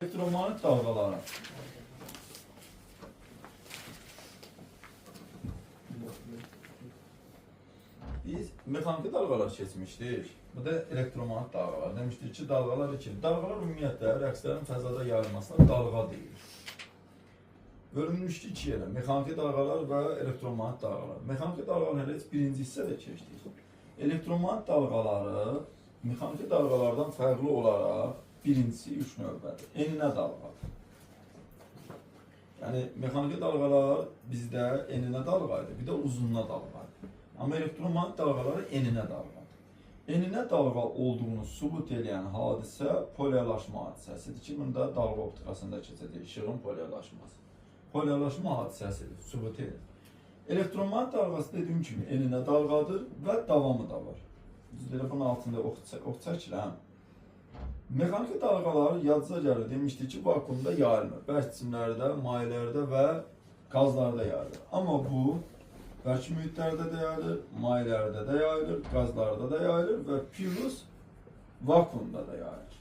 Elektromanyetik dalgaları. Biz mekanik dalgalar seçmiştik. Bu da elektromanyetik dalgalar. Demiştik ki dalgalar için. Dalgalar ümumiyyətlə rəqslərin fəzada yayılmasına dalga deyilir. Bölünmüşdü iki yerə. Mekanik dalgalar və elektromanyetik dalgalar. Mekanik dalgaları heç birinci hissədə keçdik. Elektromanyetik dalgaları mekanik dalgalardan fərqli olaraq birincisi 3 növbədir. Eninə dalgadır. Yəni mekanik dalgalar bizdə eninə dalgaydı, bir də uzununa dalgaydı. Amma elektromanyetik dalgaları eninə dalgadır. Eninə dalga olduğunu sübut edən hadisə polyarlaşma hadisəsidir ki, bunda dalga optikasında keçəcək işığın polyarlaşması. Polyarlaşma hadisəsidir, sübut edir. Elektromanyetik dalgası dediyim kimi eninə dalgadır və davamı da var. Bizdə bunun altında ox çəkiləm. Mekanik dalgalar yadınıza gəlir, demişdik ki, vakuumda yayılmır. Bərk cisimlərdə, mayelərdə və qazlarda yayılır. Amma bu, bərk mühitlərdə də yayılır, mayelərdə də yayılır, qazlarda da yayılır və plus vakuumda da yayılır.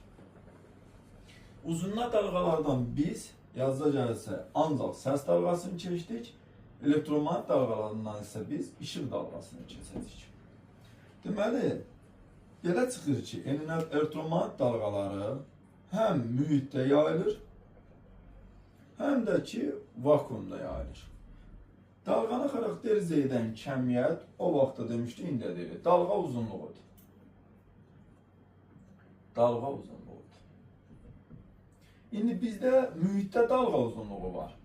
Uzunluq dalgalardan biz, yadınıza gəlirsə, ancaq səs dalgasını keçdik, elektromanyetik dalgalarından isə biz işıq dalgasını keçəcəyik. Deməli, belə çıxır ki, elektromanyetik dalgaları həm mühitdə yayılır, həm də ki, vakuumda yayılır. Dalğanı xarakterizə edən kəmiyyət o vaxtda demişdik, indi deyilir, dalğa uzunluğudur. Dalğa uzunluğudur. İndi bizdə mühitdə dalğa uzunluğu var.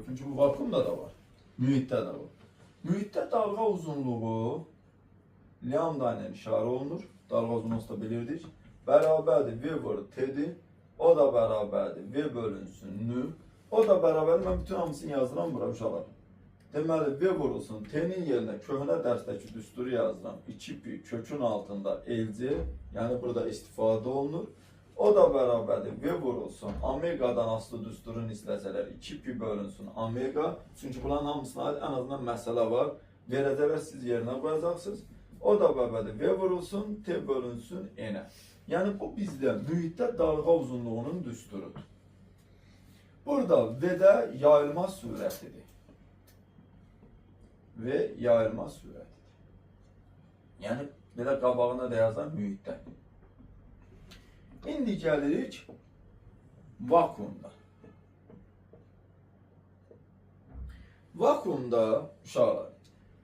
Çünki bu vakuumda da var, mühitdə də var. Mühitdə dalğa uzunluğu lambda ilə işarə olunur. Dalga uzunluğu da bilirdik. Bərabərdir V vur T'dir. O da bərabərdir V bölünsün N. O da bərabərdir. Mən bütün hamısını yazıram bura uşaqlar. Deməli V vurulsun T'nin yerinə köhnə dərsdəki düsturu yazıram. 2pi kökün altında LC. Yəni burada istifadə olunur. O da bərabərdir V vurulsun omegadan asılı düsturun hissələri 2pi bölünsün omega. Çünki bunların hamısına ən azından məsələ var. Verəcəklər siz yerinə qoyacaqsınız. O da bərabərdir V vurulsun, T bölünsün N-ə. Yəni bu bizdə mühitdə dalga uzunluğunun düsturudur. Burada V-də yayılma sürətidir. V yayılma sürətidir. Yəni belə qabağına da yazan mühitdə. İndi gəlirik vakuumda. Vakuumda uşaqlar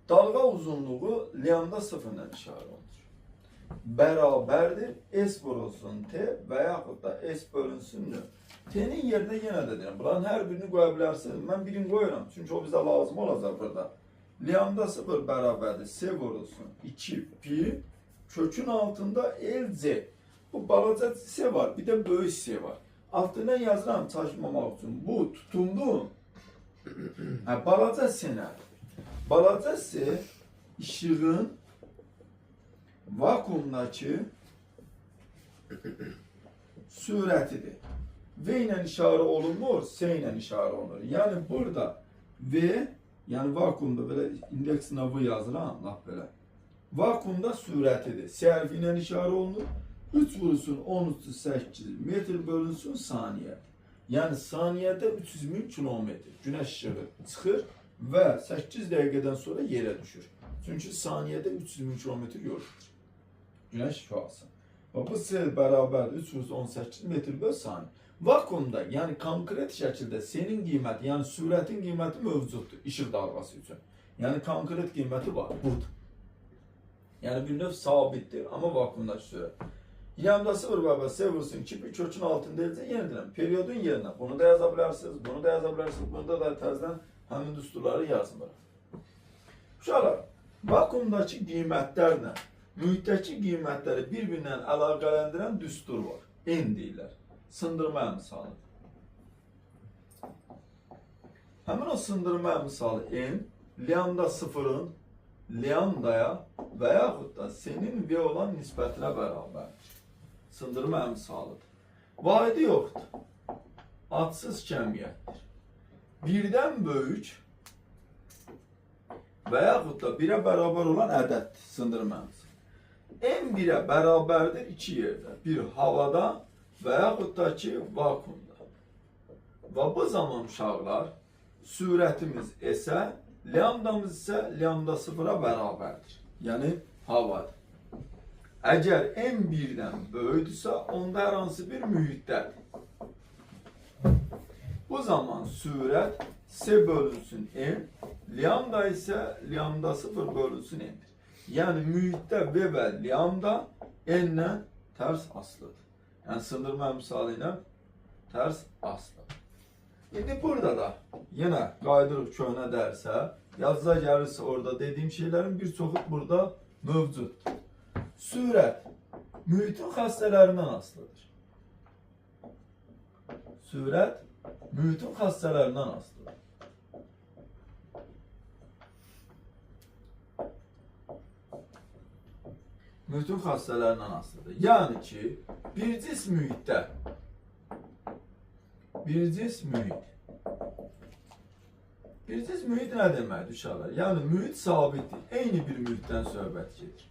dalga uzunluğu lambda sıfırla işarə olunur. Bərabərdir S vurulsun T və yaxud da S bölünsün N. T'nin yerinə yenə də deyirəm. Bunların hər birini qoya bilərsiniz. Mən birini qoyuram. Çünki o bizə lazım olacaq burada. Lambda sıfır bərabərdir S vurulsun 2 pi kökün altında LC. Bu balaca S var. Bir də böyük S var. Altından yazıram çaşmamaq üçün. Bu tutumlu. Balaca S nədir? Balaca S işığın vakuumdakı sürətidir. V ilə işarə olunmur, S ilə işarə olunur. Yəni burada V, yəni vakuumda belə indeksinə V yazıram, laf belə. Vakuumda sürətidir. S hərfi ilə işarə olunur. 3 vurulsun 10^8 metr bölünsün saniyə. Yəni saniyədə 300.000 kilometr günəş işığı çıxır və 8 dəqiqədən sonra yerə düşür. Çünki saniyədə 300.000 kilometr yol gedir. Günəş şüası. Bu S bərabərdir 318 metr böl saniyə. Vakuumda, yəni konkret şəkildə senin qiyməti, yəni sürətin qiyməti mövcuddur işıq dalğası üçün. Yəni konkret qiyməti var, budur. Yəni bir növ sabitdir, amma vakuumdakı sürət. Lambda 0 bərabər S vurulsun 2 pi kökün altında eləcək, yenə deyirəm, periodun yerinə bunu da yaza bilərsiniz, bunu da yaza bilərsiniz, bunu da təzədən həmin düsturları yazmır. Uşaqlar, vakuumdakı qiymətlərlə mühitdəki qiymətləri bir-birindən əlaqələndirən düstur var. N deyirlər. Sındırma əmsalı. Həmin o sındırma əmsalı N, lambda sıfırın lambdaya və yaxud da senin V olan nisbətinə bərabərdir. Sındırma əmsalıdır. Vahidi yoxdur. Adsız kəmiyyətdir. Birdən böyük və yaxud da 1-ə bərabər olan ədəddir sındırma əmsalı. N 1'e beraberdir iki yerde. Bir havada və yaxud da ki vakuumda. Və bu zaman uşaqlar sürətimiz isə lambdamız isə lambda 0-a bərabərdir. Yəni havadır. Əgər n 1-dən böyükdürsə, onda hər hansı bir mühitdədir. Bu zaman sürət S bölünsün n, lambda isə lambda 0 bölünsün n'dir. Yəni mühitdə V və lambda n-lə tərs asılıdır. Yəni sındırma əmsalı ilə tərs asılıdır. İndi burada da yenə qaydırıq köhnə dərsə, yazıda gəlirsə orada dediyim şeylərin bir çoxu burada mövcuddur. Sürət mühitin xassələrindən asılıdır. Sürət mühitin xassələrindən asılıdır. Mühitin xassələrindən asılıdır. Yəni ki, bir cis mühitdə bir cis mühit nə deməkdir uşaqlar? Yəni mühit sabitdir. Eyni bir mühitdən söhbət gedir.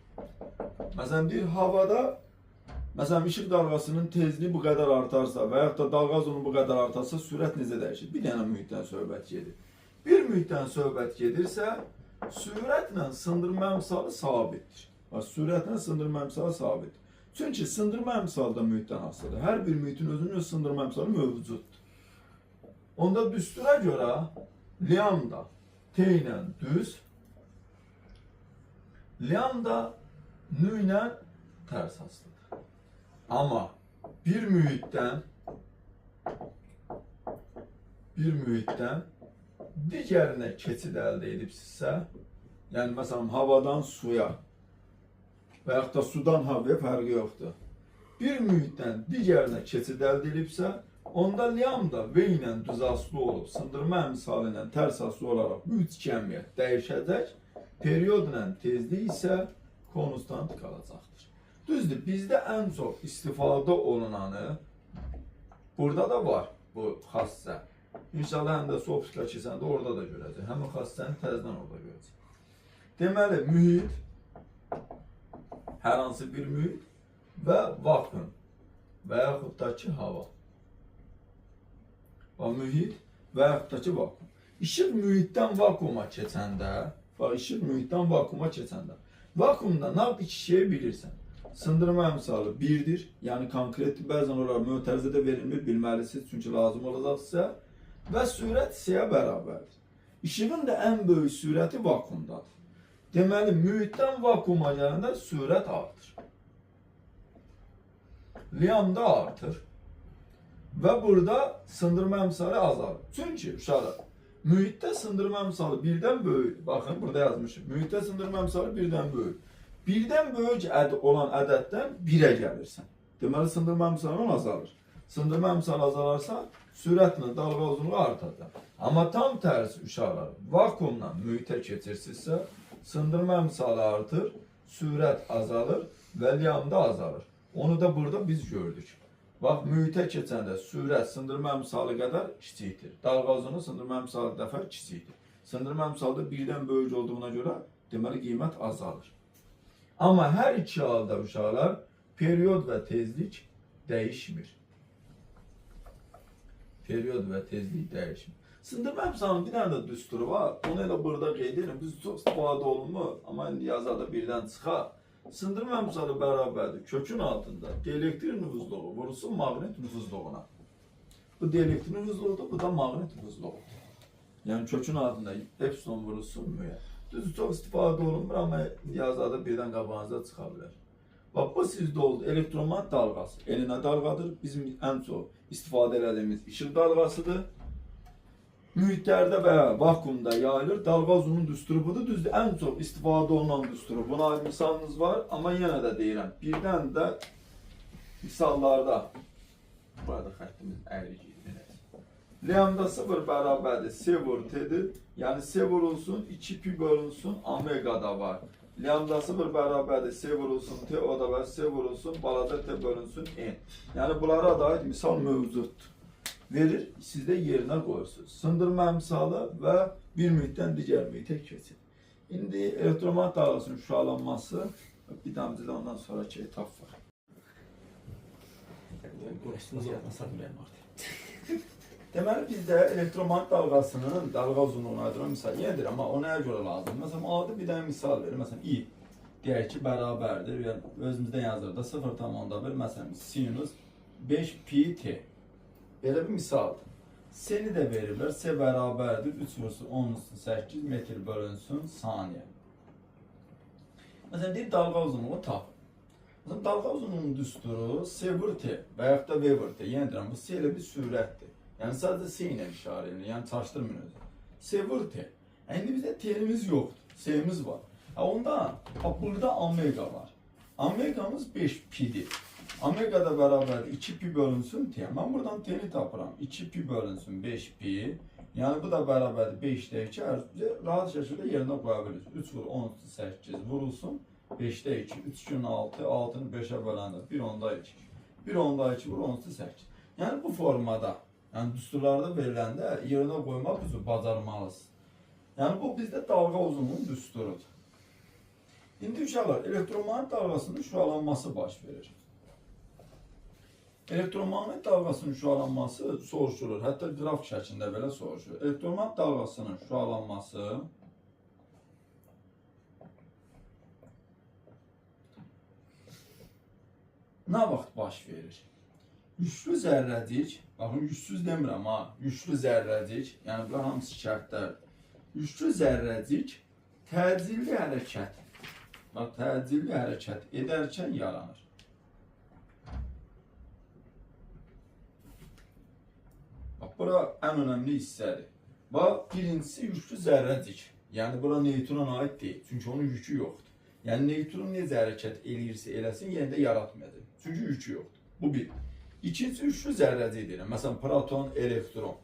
Məsələn, bir havada məsələn, işıq dalğasının tezliyi bu qədər artarsa və yaxud da dalğa uzunluğu bu qədər artarsa sürət necə dəyişir? Bir dənə mühitdən söhbət gedir. Bir mühitdən söhbət gedirsə, sürətlə sındırma əmsalı sabitdir. Sürətlə sındırma əmsalı sabitdir. Çünki sındırma əmsalı da mühitdən asılıdır. Hər bir mühitin özünün öz sındırma əmsalı mövcuddur. Onda düstura görə lambda t ilə düz, lambda nü ilə tərs asılıdır. Amma bir mühitdən digərinə keçid əldə edibsinizsə, yəni məsələn havadan suya və yaxud da sudan havaya fərqi yoxdur. Bir mühitdən digərinə keçid əldə edibsə, onda lambda V ilə düz asılı olub, sındırma əmsalı ilə tərs asılı olaraq bu üç cəmiyyət dəyişəcək, periyod ilə tezlik isə konstant qalacaqdır. Düzdür, bizdə ən çox istifadə olunanı burada da var bu xassə. İnşallah həm də sofistika keçəndə orada da görəcək. Həmin xassəni təzdən orada görəcək. Deməli, mühit, hər hansı bir mühit və vakuum və yaxud da ki hava. Mühit və yaxud da ki vakuum. İşıq mühitdən vakuuma keçəndə, vakuumda nə iki şeyi bilirsən. Sındırma əmsalı 1-dir, yəni konkretdir, bəzən olaraq mötərizədə verilmir, bilməlisiniz, çünki lazım olacaqsa və sürət S-yə bərabərdir. İşığın da ən böyük sürəti vakuumdadır. Deməli, mühitdən vakuuma gələndə sürət artır. Lambda artır və burada sındırma əmsalı azalır. Çünki uşaqlar, mühitdə sındırma əmsalı 1-dən böyük, baxın burada yazmışım, mühitdə sındırma əmsalı 1-dən böyük. 1-dən böyük olan ədəddən 1-ə gəlirsən. Deməli, sındırma əmsalı azalır. Sındırma əmsalı azalarsa, sürətlə dalğa uzunluğu artacaq. Amma tam tərsi uşaqlar, vakuumla mühitə keçirsinizsə, sındırma əmsalı artır, sürət azalır və lambda azalır. Onu da burada biz gördük. Bax, mühitə keçəndə sürət sındırma əmsalı qədər kiçikdir. Dalğa uzunluğu sındırma əmsalı dəfə kiçikdir. Sındırma əmsalı da 1-dən böyük olduğuna görə deməli qiymət azalır. Amma hər iki halda uşaqlar periyod və tezlik dəyişmir. Periyod və tezlik dəyişmir. Sındırma əmsalının bir dənə də düsturu var. Onu elə burada qeyd edelim. Biz çox istifadə olunmur. Amma indi yazada birdən çıxar. Sındırma əmsalı bərabərdir. Kökün altında dielektrik nüfuzluğu vurulsun maqnit nüfuzluğuna. Bu dielektrik nüfuzluğudur, bu da maqnit nüfuzluğudur. Yəni kökün altında epsilon vurulsun müyə. Düzdür, çox istifadə olunmur, amma yazada birdən qabağınıza çıxa bilər. Bax, bu sizdə oldu elektromat dalğası. Elinə dalğadır. Bizim ən çox istifadə edədiyimiz işıq dalğasıdır. Mühitlərdə və vakuumda yayılır. Dalğa uzunluğunun düsturu budur. Düzdür, ən çox istifadə olunan düsturu. Buna aid misalımız var, amma yenə də deyirəm. Birdən də misallarda, burada xəttimiz əyri lambda 0 bərabərdir, S vur T'dir. Yəni S vurulsun, 2pi bölünsün, omega da var. Lambda 0 bərabərdir, S vurulsun, T o da var, S vurulsun, balaca T bölünsün, N. Yəni bunlara dair misal mövcuddur. Verir, siz də yerinə qoyursunuz. Sındırma əmsalı və bir mühitdən digər mühitə keçir. İndi elektromat dalğasının şüalanması, bir damcıda ondan sonraki etap var. Deməli bizdə elektromagnet dalğasının dalğa uzunluğuna aydın misal yenədir, amma o nəyə görə lazım? Məsələn, adi bir dənə misal verir. Məsələn, i deyək ki, bərabərdir. Yəni özümüzdə yazırıq 0,1 məsələn sinus 5 pi t. Belə bir misaldır. S-ni də veriblər. S bərabərdir 3 vursun 10 üstü 8 metr bölünsün saniyə. Məsələn, deyir dalğa uzunluğu tap. Məsələn, dalğa uzunluğunun düsturu S vur t və yaxud da V vur t. Yəni deyirəm, bu S ilə bir sürətdir. Yəni sadəcə S ilə işarə edilir. Yəni çaşdırmayın özü. S vur t. İndi bizdə T'imiz yoxdur. S'imiz var. Onda burada omega var. Omegamız 5 pi'dir. Omega da bərabərdir 2 pi bölünsün t. Mən buradan t'ni tapıram. 2 pi bölünsün 5 pi. Yəni bu da bərabərdir 5'də 2. Rahat şəkildə yerinə qoya bilirsiniz. 3 vur 10 üstü 8 vurulsun. 5'də 2. 3 gün 6. 6'nı 5'ə böləndə 1 onda 2. 1 onda 2 vur 10 üstü 8. Yəni bu formada, yəni düsturlarda veriləndə yerinə qoymaq üçün bacarmalısınız. Yəni bu bizdə dalğa uzunluğunun düsturudur. İndi uşaqlar, elektromagnet dalğasının şüalanması baş verir. Elektromagnet dalğasının şüalanması soruşulur. Hətta qraf şəklində belə soruşulur. Elektromagnet dalğasının şüalanması nə vaxt baş verir? Yüklü zərrəcik, baxın yüksüz demirəm ha, yüklü zərrəcik, yəni bunlar hamısı şərtlərdir. Yüklü zərrəcik təcilli hərəkət, bax təcilli hərəkət edərkən yaranır. Bax, bura ən önəmli hissədir. Bax, birincisi yüklü zərrəcik, yəni bura neytrona aid deyil, çünki onun yükü yoxdur. Yəni neytron necə hərəkət eləyirsə eləsin, yenə də yaratmayacaq, çünki yükü yoxdur. Bu bir. İkinci üçlü zərrəcik deyirəm. Məsələn, proton, elektron.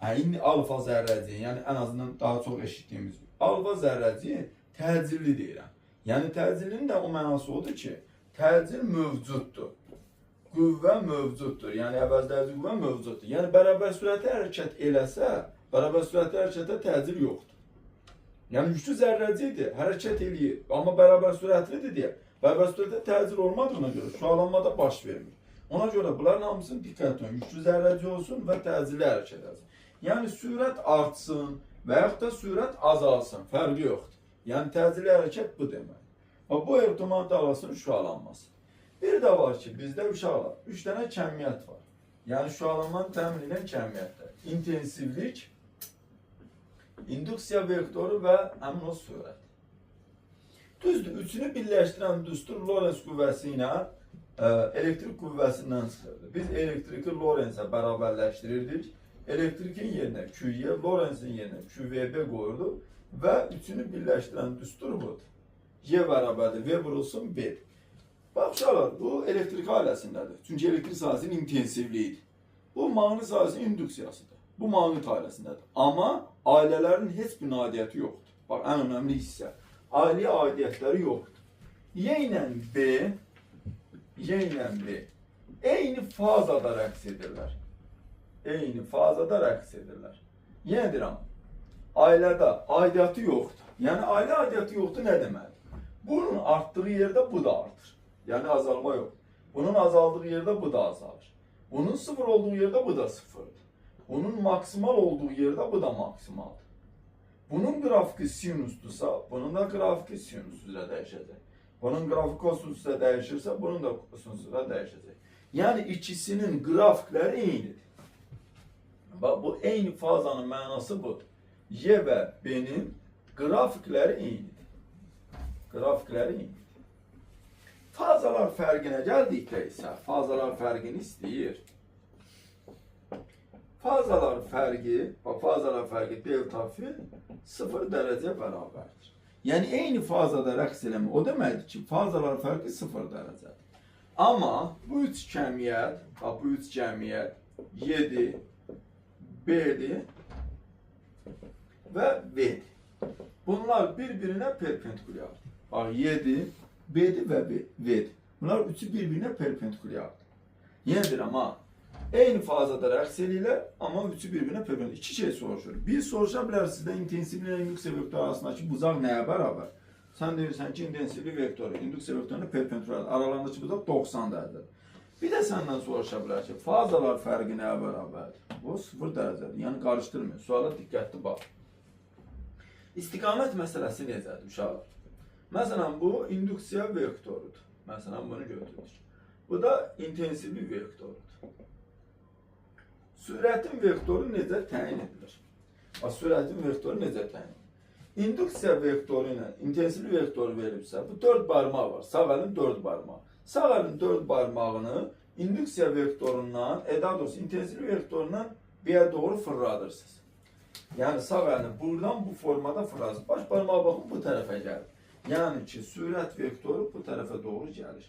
İndi alfa zərrəciyi, yəni ən azından daha çox eşitdiyimiz alfa zərrəciyi təcilli deyirəm. Yəni təcillinin də o mənası odur ki, təcil mövcuddur. Qüvvə mövcuddur. Yəni əvəzləyici qüvvə mövcuddur. Yəni bərabər sürətə hərəkət eləsə, bərabər sürətə hərəkətə təcil yoxdur. Yəni yüklü zərrəcikdir, hərəkət eləyir. Amma bərabər sürətlidir deyə, bərabər sürətə təcil olmadığına görə şüalanmada baş vermir. Ona görə bunların hamısını diqqət edin. Yüklü zərrəcik olsun və təcilli hərəkət edin. Yəni sürət artsın və yaxud da sürət azalsın. Fərqi yoxdur. Yəni təcilli hərəkət bu demək. Bu elektromagnet dalğasının şüalanması. Bir də var ki, bizdə uşaqlar 3 dənə kəmiyyət var. Yəni şüalanmanı təmin edən kəmiyyətlər. İntensivlik, induksiya vektoru və həmin o sürət. Düzdür, üçünü birləşdirən düstur Lorentz qüvvəsi ilə elektrik qüvvəsindən çıxırdı. Biz elektriki Lorenzə bərabərləşdirirdik. Elektrikin yerinə QY, Lorenzin yerinə QVB qoyurduq və üçünü birləşdirən düstur budur. Y bərabərdir, V vurulsun B. Bax uşaqlar, bu elektrik ailəsindədir. Çünki elektrik sahəsinin intensivliyidir. Bu maqnit sahəsinin induksiyasıdır. Bu maqnit ailəsindədir. Amma ailələrin heç bir aidiyyəti yoxdur. Bax, ən önəmli hissə. Ailəyə aidiyyətləri yoxdur. Y ilə B eyni fazada rəqs edirlər. Eyni fazada rəqs edirlər. Yenə deyirəm, ailədə aidiyyatı yoxdur. Yəni ailə aidiyyatı yoxdur nə deməli? Bunun artdığı yerdə bu da artır. Yəni azalma yox. Bunun azaldığı yerdə bu da azalır. Bunun sıfır olduğu yerdə bu da sıfırdır. Bunun maksimal olduğu yerdə bu da maksimaldır. Bunun qrafiki sinusdursa, bunun da qrafiki sinus üzrə dəyişəcək. Bunun qrafiki kosinus üzrə dəyişirsə, bunun da kosinus üzrə dəyişəcək. Yəni ikisinin qrafikləri eynidir. Bax, bu eyni fazanın mənası budur. Y və B-nin qrafikləri eynidir. Qrafikləri eynidir. Fazalar fərqinə gəldikdə isə, fazalar fərqini istəyir. Fazalar fərqi delta fi 0 dərəcə bərabərdir. Yəni eyni fazada rəqs eləmə o deməkdir ki, fazalar fərqi 0 dərəcədir. Amma bu üç kəmiyyət, bu üç cəmiyyət Y-dir, B-dir və V-dir. Bunlar bir-birinə perpendikulyardır. Bax, Y-dir, B-dir və V-dir. Bunlar üçü bir-birinə perpendikulyardır. Yenə deyirəm, eyni fazada rəqs eləyirlər, amma üçü bir-birinə perpendikulyar. İki şey soruşur. Bir soruşa bilər sizdə intensivli ilə induksiya vektoru arasındakı buzaq nəyə bərabər? Sən deyirsən ki, intensivli vektoru, induksiya vektoruna perpendikulyardır. Aralarındakı buzaq 90 dərəcədir. Bir de senden soruşa bilər ki, fazalar fərqi nəyə bərabərdir? Bu 0 dərəcədir. Yəni qarışdırmıyor. Suala diqqətli bax. İstiqamət məsələsi necədir uşaqlar? Məsələn, bu induksiya vektorudur. Məsələn, bunu götürürük. Bu da intensivli vektorudur. Sürətin vektoru necə təyin edilir? Sürətin vektoru necə təyin edilir? İnduksiya vektoru ilə intensivli vektoru verilibsə, bu 4 barmaq var. Sağ əlin 4 barmağı. Sağ əlin 4 barmağını induksiya vektorundan, daha doğrusu intensivli vektorundan bir doğru fırladırsınız. Yəni sağ əlini buradan bu formada fırladırsınız. Baş barmağa baxın, bu tərəfə gəlir. Yəni ki, sürət vektoru bu tərəfə doğru gəlir.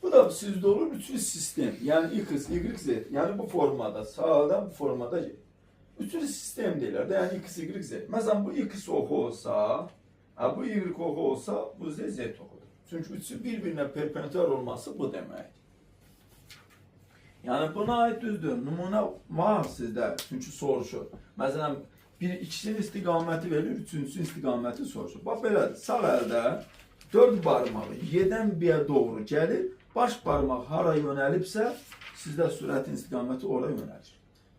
Bu da sizdə olur üçlü sistem. Yəni x, y, z. Yəni bu formada, sağdan bu formada gelir. Üçlü sistem deyirlər də, yəni x, y, z. Məsələn, bu x oxu olsa, bu y oxu olsa, bu z oxudur. Çünki üçü bir-birinə perpendicular olması bu deməkdir. Yəni buna aid düzdür. Nümunə var sizdə, çünki soruşur. Məsələn, ikisinin istiqaməti verilir, üçüncüsünün istiqaməti soruşur. Bax belədir, sağ əldə 4 barmağı y'dən b-yə doğru gəlir, baş barmaq hara yönəlibsə, sizdə sürətin istiqaməti ora yönəlir.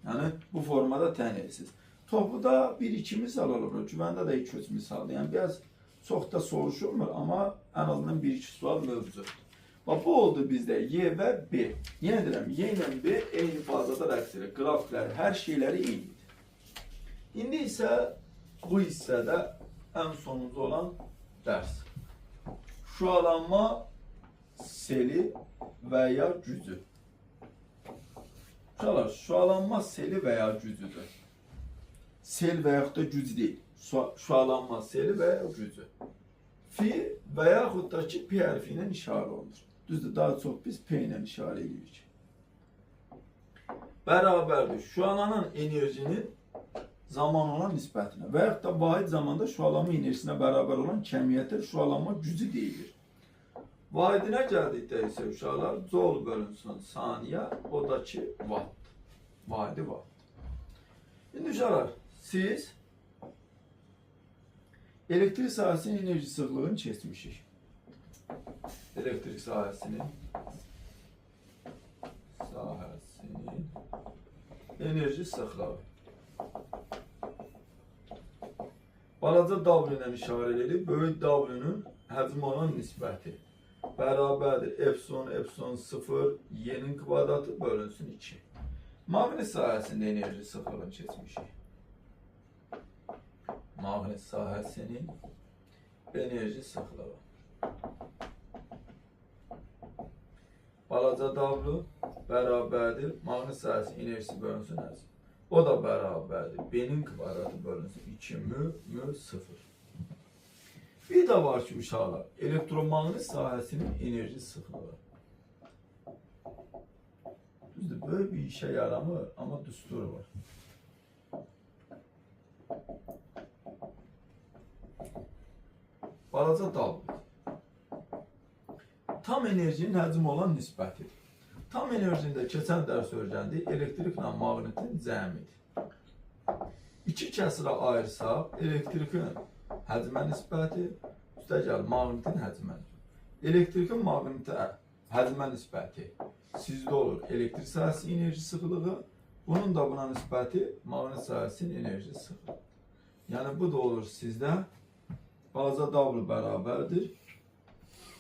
Yəni bu formada təyin edirsiniz. Topuda 1-2 misal olur, güvəndə də 2-3 misaldır. Yəni biraz çox da soruşulmur, amma ən azından 1-2 sual mövcuddur. Bax, bu oldu bizdə Y və B. Yenə deyirəm, Y ilə B eyni fazada rəqs edir. Qrafikləri, hər şeyləri eynidir. İndi isə bu hissədə ən sonuncu olan dərs. Şüalanma seli və ya gücü. Uşaqlar, şüalanma seli və ya gücüdür. Sel və yaxud da güc deyil. Şüalanma seli və ya gücü. Fi və yaxud da ki, P hərfi ilə işarə olunur. Düzdür, daha çox biz P ilə işarə edirik. Bərabərdir. Şüalanan enerjinin zaman olan nisbətinə və yaxud da vahid zamanda şüalanma enerjisinə bərabər olan kəmiyyətə şüalanma gücü deyilir. Vahidinə gəldikdə isə uşaqlar, joule bölünsün saniyə, o da ki, watt. Vahidi watt. İndi uşaqlar, siz elektrik sahəsinin enerji sıxlığını keçmişik. Elektrik sahəsinin enerji sıxlığı. Balaca W ilə işarə edilir, böyük W-nun həcmə olan nisbəti bərabərdir. Epsilon, epsilon 0, y'nin kvadratı bölünsün 2. Maqnit sahəsində enerji sıxlığını keçmişik. Maqnit sahəsinin enerji sıxlığı. Balaca W bərabərdir. Maqnit sahəsinin enerjisi bölünsün həcm. O da bərabərdir. B-nin kvadratı bölünsün 2 mü 0. Bir də var ki, uşaqlar, elektromaqnit sahəsinin enerji sıxlığı. Düzdür, böyle bir işe yaramır, amma düsturu var. Balaca W. Tam enerjinin həcm olan nisbətidir. Tam enerjində keçən dərs öyrəndik, elektriklə maqnitin cəmidir. İki kəsirə ayırsaq, elektrikin həcmə nisbəti, üstəgəl maqnitin həcmə. Elektrikin maqnitə həcmə nisbəti sizdə olur elektrik sahəsinin enerji sıxlığı, bunun da buna nisbəti maqnit sahəsinin enerji sıxlığı. Yəni bu da olur sizdə balaca W bərabərdir.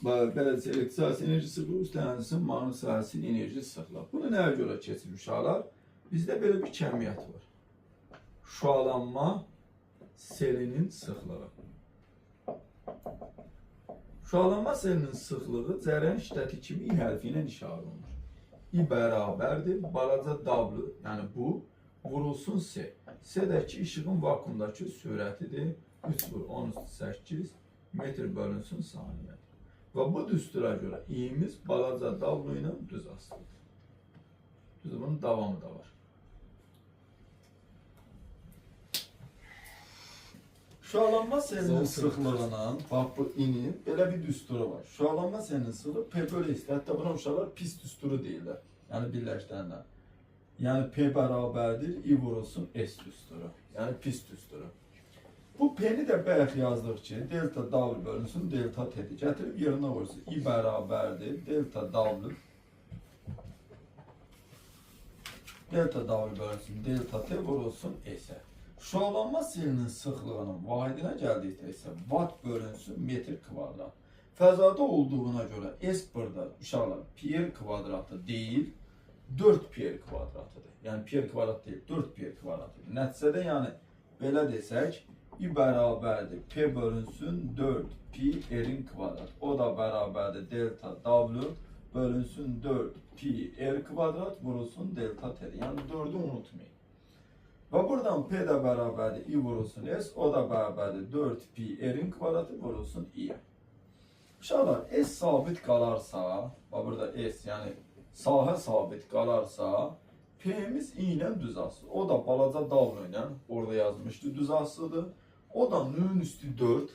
Beləliklə elektrik sahəsinin enerji sıxlığı üstənəcəsin maqnit sahəsinin enerji sıxlığı. Bunu nəyə görə keçir uşaqlar? Bizdə belə bir kəmiyyət var. Şüalanma selinin sıxlığı. Şüalanma selinin sıxlığı cərəyan şiddəti kimi I hərfi ilə işarə olunur. I bərabərdir, balaca W, yəni bu, vurulsun S. S-dəki işığın vakuumdakı sürətidir. 3/10⁸ metr bölünsün saniyədir. Və bu düstura görə i'miz balaca W ilə düz asılıdır. Düzdür, bunun davamı da var. Şüalanma selinin sıxlığının, bax bu i'nin belə bir düsturu var. Şüalanma selinin sıxlığı P bölü S. Hətta buna uşaqlar pis düsturu deyirlər. Yəni birləşdirənlər. Yəni P bərabərdir, I vurulsun S düsturu. Yəni pis düsturu. Bu P'ni de bayaq yazdıq ki, delta W bölünsün delta T'dir. Gətirib yerinə qoyursun. I bərabərdir delta W. Delta W bölünsün delta T vurulsun S-ə. Şualanma selinin sıxlığının vahidinə gəldikdə isə watt bölünsün metr kvadrat. Fəzada olduğuna görə S burada uşaqlar pi kvadratı deyil, 4 pi kvadratıdır. Yəni pi kvadrat deyil, 4 pi kvadratıdır. Nəticədə yəni belə desək, I bərabərdir P bölünsün 4 pi R'in kvadrat. O da bərabərdir delta W bölünsün 4 pi R kvadrat vurulsun delta T'dir. Yəni 4'ü unutmayın. Və buradan P də bərabərdir I vurulsun S, o da bərabərdir 4 pi R'in kvadratı vurulsun I. Uşaqlar, S sabit qalarsa, burada S yəni sahə sabit qalarsa, P'miz I ilə düz asılı. O da balaca W ilə, orada yazmışdı, düz asılıdır. O da N-ün üstü 4,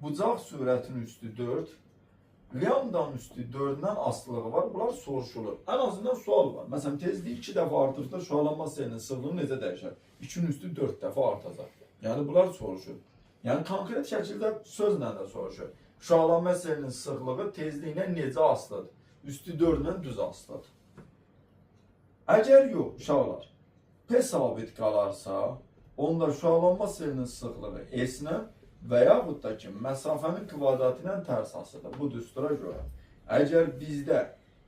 bucaq sürətinin üstü 4, lambdanın üstü 4-dən asılılığı var. Bunlar soruşulur. Ən azından sual var. Məsələn, tezliyi 2 dəfə artırsa şualanma selinin sıxlığı necə dəyişər? 2-nin üstü 4 dəfə artacaq. Yəni, bunlar soruşur. Yəni, konkret şəkildə sözlə də soruşur. Şualanma selinin sıxlığı tezliyinə necə asılıdır? Üstü 4-dən düz asılıdır. Əgər yox, uşaqlar, P sabit qalarsa, onda şualanma selinin sıxlığı S-nə və yaxud da ki, məsafənin kvadratı ilə tərs asılıdır. Bu düstura görə. Əgər bizdə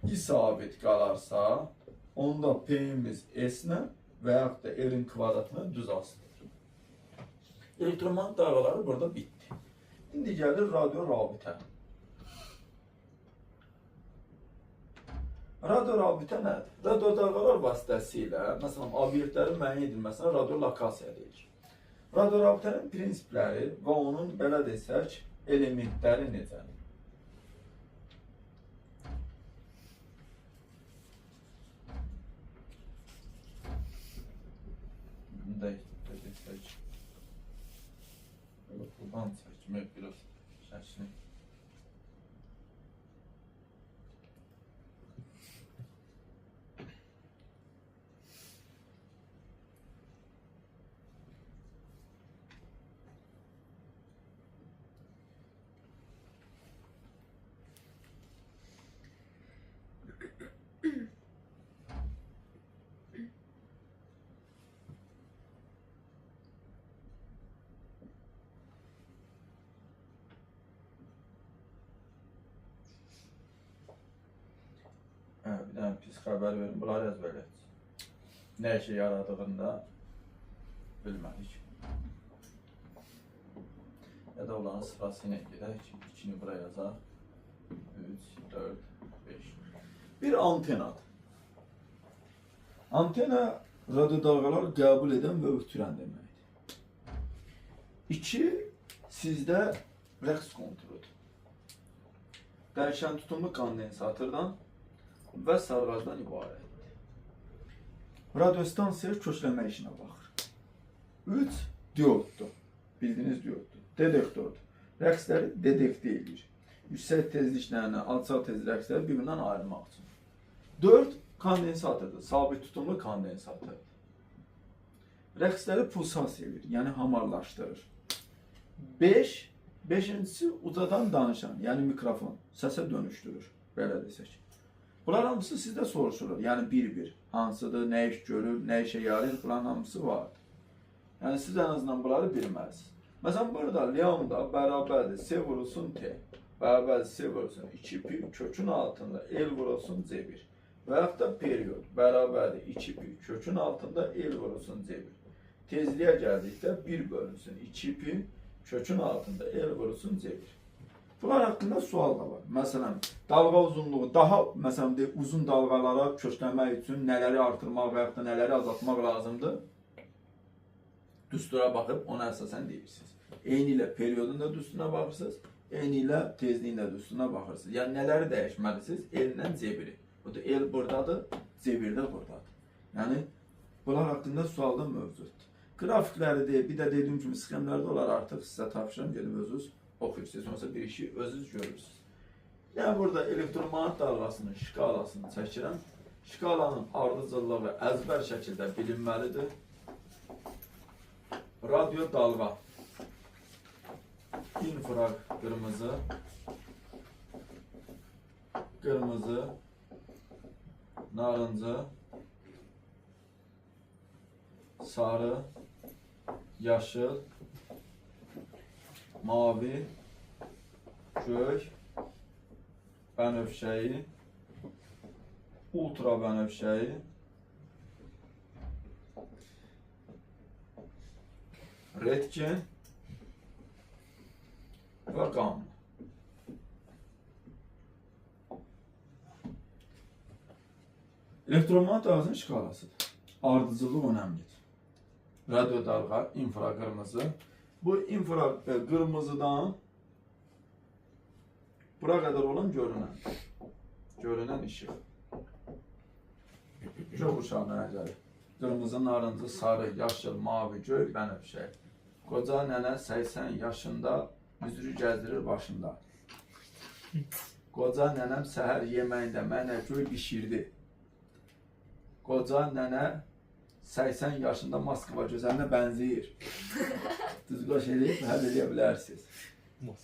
I sabit qalarsa, onda P-imiz S-nə və yaxud da R-in kvadratına düz asılıdır. Elektromanyetik dalğaları burada bitdi. İndi gəlir radio rabitə. Radio rabitə nədir? Radio dalğalar vasitəsilə, məsələn, obyektlərin müəyyən edilməsinə radio lokasiya deyilir. Radio rabitənin prinsipləri və onun, belə desək, elementləri necədir? Bunda desək, buradan çəkmək biraz şəklini. Bir dənə pis xəbər verim, bunları əzbərləyəcək. Nə işə yaradığında bilmədik. Ya da onların sırası ilə gedək, 2-ni buraya yazaq. 3, 4, 5. Bir antenadır. Antena radio dalğalar qəbul edən və ötürən deməkdir. 2, sizdə rəqs kontroludur. Dəyişən tutumlu kondensatordan və sarğacdan ibarətdir. Radiostansiya kökləmə işinə baxır. 3, dioddur. Bildiyiniz dioddur. Detektordur. Rəqsləri detektiv edir. Yüksək tezliklərini, alçaq tezlik rəqsləri bir-birindən ayırmaq üçün. 4, kondensatordur. Sabit tutumlu kondensatordur. Rəqsləri pulsasiya edir, yəni hamarlaşdırır. 5, beşincisi ucadan danışan, yəni mikrofon, səsə dönüşdürür. Belə desək. Bunlar hamısı sizdə soruşulur. Yəni bir-bir. Hansıdır, nə iş görür, nə işə yarayır, bunların hamısı vardır. Yəni siz ən azından bunları bilməlisiniz. Məsələn, burada lambda bərabərdir S vurulsun T. Bərabərdir S vurulsun 2 pi kökün altında L vurulsun C1. Və yaxud da period bərabərdir 2 pi kökün altında L vurulsun C1. Tezliyə gəldikdə 1 bölünsün 2 pi kökün altında L vurulsun C1. Bunlar haqqında sual da var. Məsələn, dalğa uzunluğu daha uzun dalğalara kökləmək üçün nələri artırmaq və yaxud da nələri azaltmaq lazımdır? Düstura baxıb ona əsasən deyirsiniz. Eyni ilə periodun da düsturuna baxırsınız, eyni ilə tezliyin də düsturuna baxırsınız. Yəni nələri dəyişməlisiniz? L-lə C1-i. Bu da L buradadır, C1 də buradadır. Yəni bunlar haqqında sual da mövcuddur. Qrafikləri deyib, bir də dediyim kimi sxemlərdə olar artıq sizə tapışıram, gedib özünüz oxuyursunuz, yoxsa bir işi özünüz görürsünüz. Yəni burada elektromanyetik dalğasının şkalasını çəkirəm. Şkalanın ardıcıllığı əzbər şəkildə bilinməlidir. Radio dalğa infra kırmızı, kırmızı, narıncı, sarı, yaşıl, mavi, gök, bənövşəyi, ultra bənövşəyi, Röntgen və qamma. Elektromanyetik dalğanın şkalasıdır. Ardıcılığı önemlidir. Radyo dalga, infraqırmızı. Bu infraqırmızıdan bura qədər olan görünən işıq. Çox uşaq mənələri. Qırmızı, narıncı, sarı, yaşıl, mavi, göy, bənövşəyi. Qoca nənə 80 yaşında müzürü gəzdirir başında. Qoca nənəm səhər yeməyində mənə göy bişirdi. Qoca nənə 80 yaşında Moskva gözəlinə bənzəyir. Düzgün eləyib həll edə bilərsiniz.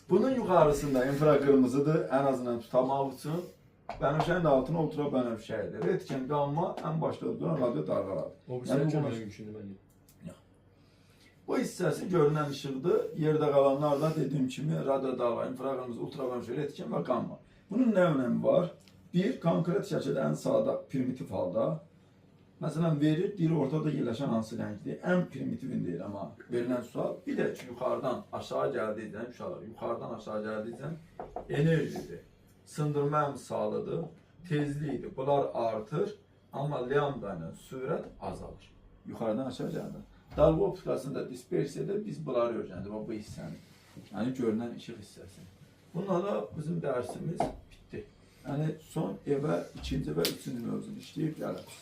Bunun yuxarısında infraqırmızıdır, ən azından tutamaq üçün. Bənövşəyin də altına ultra bənövşəyidir. Röntgen, qamma ən başda duran radyo dalğalardır. O bir sənə kömək mümkündür mənim. Bu hissəsi görünən işıqdır. Yerdə qalanlar da dediyim kimi radyo dalğa, infraqırmızı, ultraviyoleti, röntgen və qamma. Bunun nə önəmi var? Bir, konkret şəkildə ən sadə, primitiv halda. Məsələn, verir, deyir ortada yerləşən hansı rəngdir? Ən primitivini deyir amma verilən sual. Bir də ki, yuxarıdan aşağı gəldiyəcən, uşaqlar, yuxarıdan aşağı gəldiyəcən enerjidir. Sındırma əmsalıdır, tezlikdir. Bunlar artır, amma lambda ilə sürət azalır. Yuxarıdan aşağı gəldi. Dalga optikasında dispersiyada biz bunları öyrəndik, bu hissəni. Yəni görünən işıq hissəsini. Bununla da bizim dərsimiz bitdi. Yəni son evə ikinci və üçüncü mövzunu işləyib gəliriz.